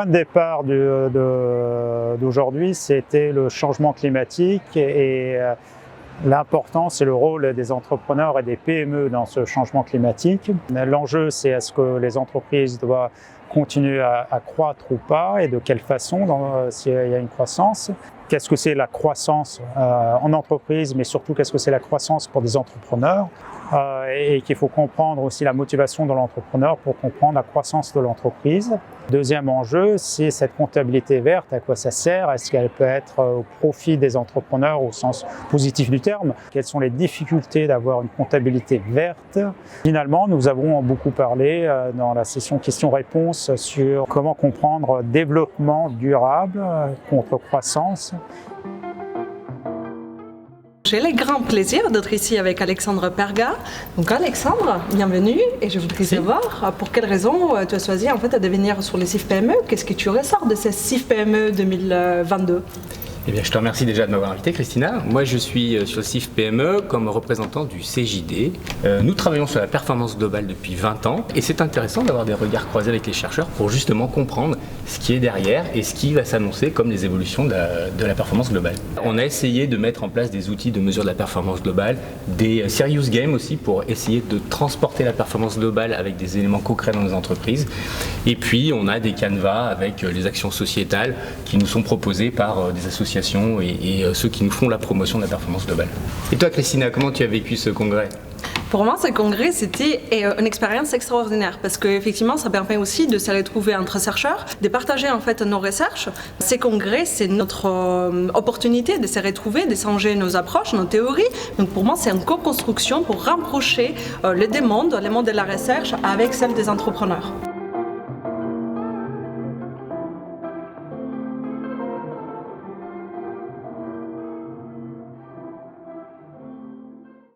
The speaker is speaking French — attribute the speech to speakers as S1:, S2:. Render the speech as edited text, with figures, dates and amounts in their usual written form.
S1: point de départ d'aujourd'hui, c'était le changement climatique et l'importance et le rôle des entrepreneurs et des PME dans ce changement climatique. L'enjeu, c'est est-ce que les entreprises doivent continuer à croître ou pas et de quelle façon s'il y a une croissance. Qu'est-ce que c'est la croissance en entreprise, mais surtout qu'est-ce que c'est la croissance pour des entrepreneurs et qu'il faut comprendre aussi la motivation de l'entrepreneur pour comprendre la croissance de l'entreprise. Deuxième enjeu, c'est cette comptabilité verte, à quoi ça sert? Est-ce qu'elle peut être au profit des entrepreneurs au sens positif du terme? Quelles sont les difficultés d'avoir une comptabilité verte? Finalement, nous avons beaucoup parlé dans la session questions-réponses sur comment comprendre développement durable contre croissance.
S2: J'ai le grand plaisir d'être ici avec Alexandre Perga. Donc Alexandre, bienvenue et je voudrais savoir pour quelle raison tu as choisi en fait de venir sur le CIF PME. Qu'est-ce que tu ressors de ce CIF PME 2022?
S3: Eh bien, je te remercie déjà de m'avoir invité, Christina. Moi, je suis sur le CIF PME comme représentant du CJD. Nous travaillons sur la performance globale depuis 20 ans et c'est intéressant d'avoir des regards croisés avec les chercheurs pour justement comprendre ce qui est derrière et ce qui va s'annoncer comme les évolutions de la performance globale. On a essayé de mettre en place des outils de mesure de la performance globale, des serious games aussi pour essayer de transporter la performance globale avec des éléments concrets dans nos entreprises. Et puis, on a des canevas avec les actions sociétales qui nous sont proposées par des associations et ceux qui nous font la promotion de la performance globale. Et toi, Christina, comment tu as vécu ce congrès ?
S2: Pour moi, ce congrès, c'était une expérience extraordinaire parce qu'effectivement, ça permet aussi de se retrouver entre chercheurs, de partager en fait nos recherches. Ces congrès, c'est notre opportunité de se retrouver, de changer nos approches, nos théories. Donc pour moi, c'est une co-construction pour rapprocher le monde de la recherche avec celle des entrepreneurs.